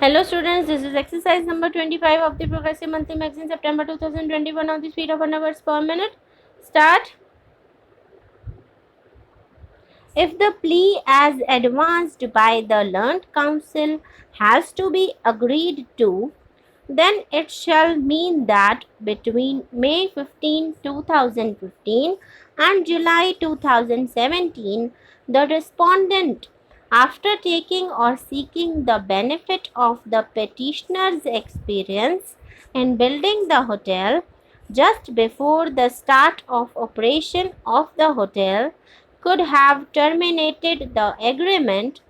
Hello students, this is exercise number 25 of the Progressive Monthly Magazine September 2021 of the speed of 100 words per minute. Start. If the plea as advanced by the learned counsel has to be agreed to, then it shall mean that between May 15, 2015 and July 2017, the respondent, after taking or seeking the benefit of the petitioner's experience in building the hotel, just before the start of operation of the hotel, could have terminated the agreement,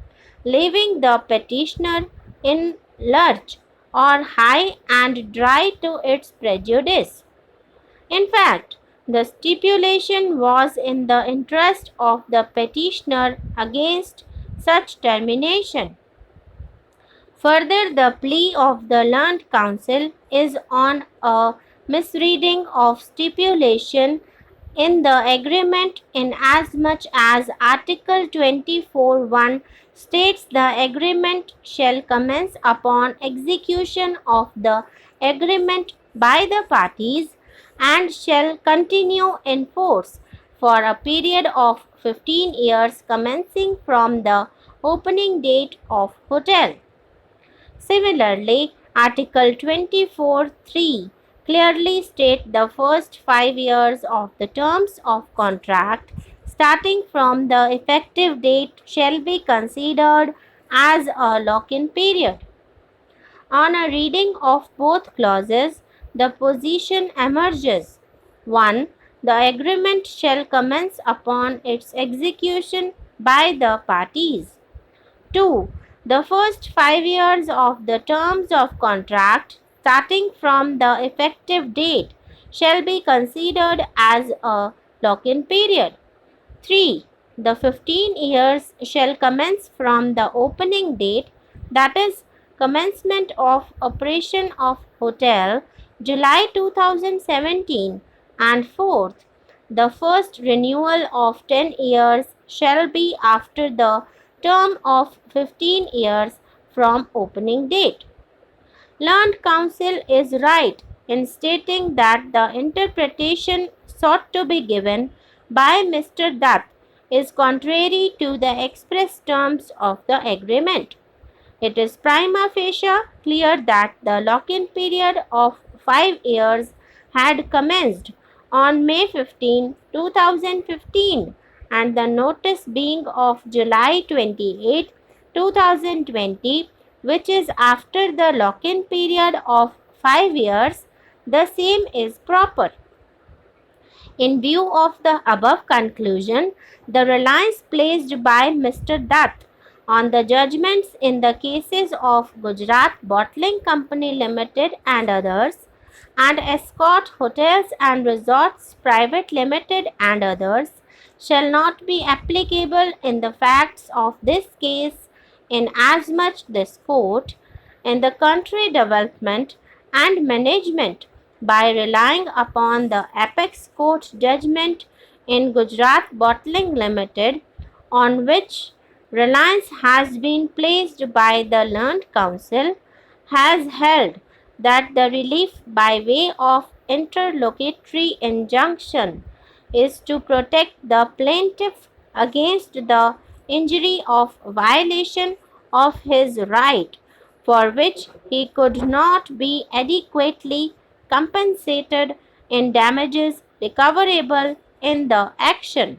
leaving the petitioner in lurch or high and dry to its prejudice. In fact, the stipulation was in the interest of the petitioner against such termination. Further, the plea of the learned counsel is on a misreading of stipulation in the agreement inasmuch as Article 24(1) states the agreement shall commence upon execution of the agreement by the parties and shall continue in force for a period of 15 years commencing from the opening date of hotel. Similarly, Article 24(3) clearly states the first 5 years of the terms of contract starting from the effective date shall be considered as a lock-in period. On a reading of both clauses, the position emerges: 1. The agreement shall commence upon its execution by the parties. 2. The first 5 years of the terms of contract starting from the effective date shall be considered as a lock-in period. 3. The 15 years shall commence from the opening date, that is, commencement of operation of hotel, July 2017. And 4th, the first renewal of 10 years shall be after the term of 15 years from opening date. Learned counsel is right in stating that the interpretation sought to be given by Mr. Dutt is contrary to the express terms of the agreement. It is prima facie clear that the lock-in period of 5 years had commenced on May 15, 2015, and the notice being of July 28, 2020, which is after the lock-in period of 5 years, the same is proper. In view of the above conclusion, the reliance placed by Mr. Dutt on the judgments in the cases of Gujarat Bottling Company Limited and others, and Escort Hotels and Resorts Private Limited and others, shall not be applicable in the facts of this case, inasmuch this court, in the country development and management, by relying upon the apex court judgment in Gujarat Bottling Limited, on which reliance has been placed by the learned counsel, has held that the relief by way of interlocutory injunction is to protect the plaintiff against the injury of violation of his right, for which he could not be adequately compensated in damages recoverable in the action.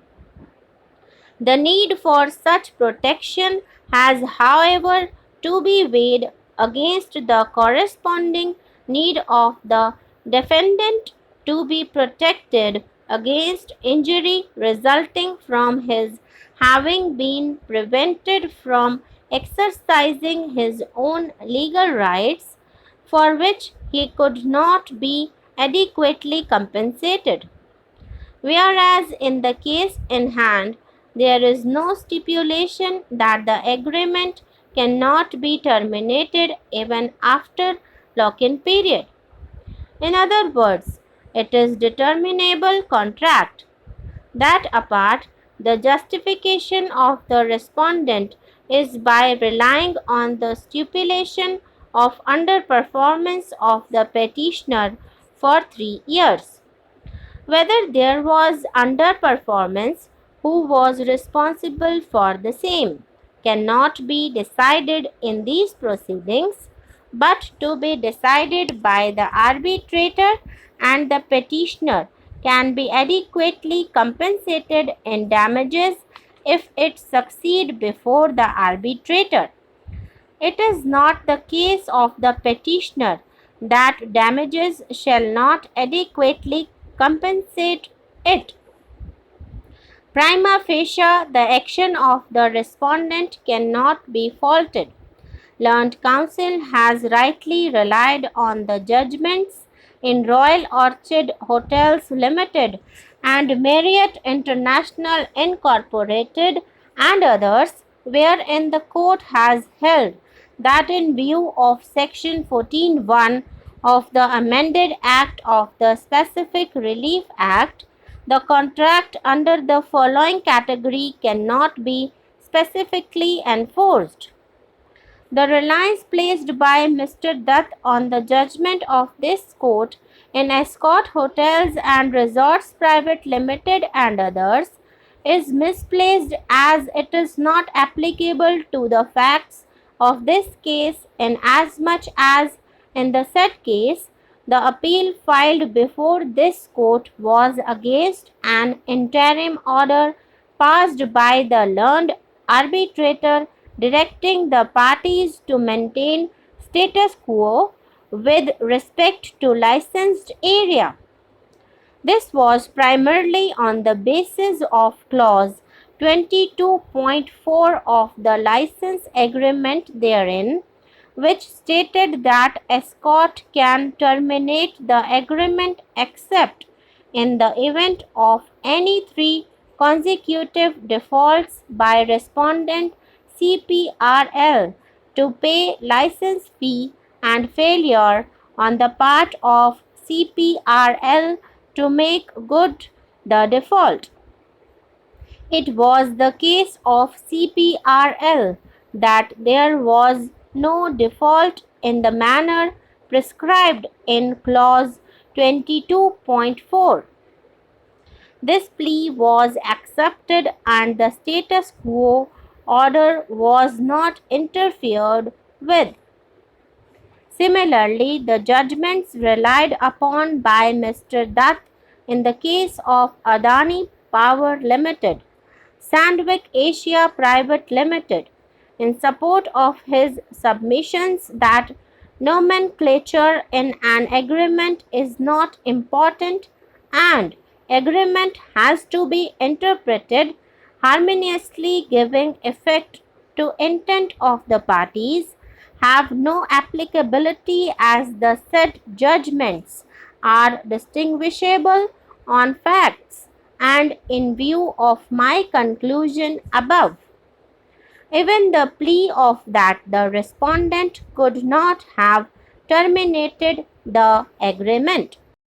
The need for such protection has, however, to be weighed against the corresponding need of the defendant to be protected against injury resulting from his having been prevented from exercising his own legal rights, for which he could not be adequately compensated. Whereas in the case in hand, there is no stipulation that the agreement cannot be terminated even after lock-in period. In other words, it is determinable contract. That apart, the justification of the respondent is by relying on the stipulation of underperformance of the petitioner for 3 years. Whether there was underperformance, who was responsible for the same, cannot be decided in these proceedings, but to be decided by the arbitrator, and the petitioner can be adequately compensated in damages if it succeed before the arbitrator. It is not the case of the petitioner that damages shall not adequately compensate it. Prima facie, the action of the respondent cannot be faulted. Learned Counsel has rightly relied on the judgments in Royal Orchid Hotels Limited and Marriott International Incorporated and others, wherein the court has held that in view of Section 14(1) of the amended Act of the Specific Relief Act, the contract under the following category cannot be specifically enforced. The reliance placed by Mr. Dutt on the judgment of this court in Escort Hotels and Resorts Private Limited and others is misplaced, as it is not applicable to the facts of this case, inasmuch as in the said case the appeal filed before this court was against an interim order passed by the learned arbitrator directing the parties to maintain status quo with respect to licensed area. This was primarily on the basis of clause 22.4 of the license agreement therein, which stated that Escort can terminate the agreement except in the event of any three consecutive defaults by respondent CPRL to pay license fee and failure on the part of CPRL to make good the default. It was the case of CPRL that there was no default in the manner prescribed in clause 22.4. This plea was accepted and the status quo order was not interfered with. Similarly, the judgments relied upon by Mr. Dutt in the case of Adani Power Limited, Sandvik Asia Private Limited, in support of his submissions that nomenclature in an agreement is not important and agreement has to be interpreted harmoniously giving effect to intent of the parties, have no applicability as the said judgments are distinguishable on facts, and in view of my conclusion above, even the plea of that the respondent could not have terminated the agreement.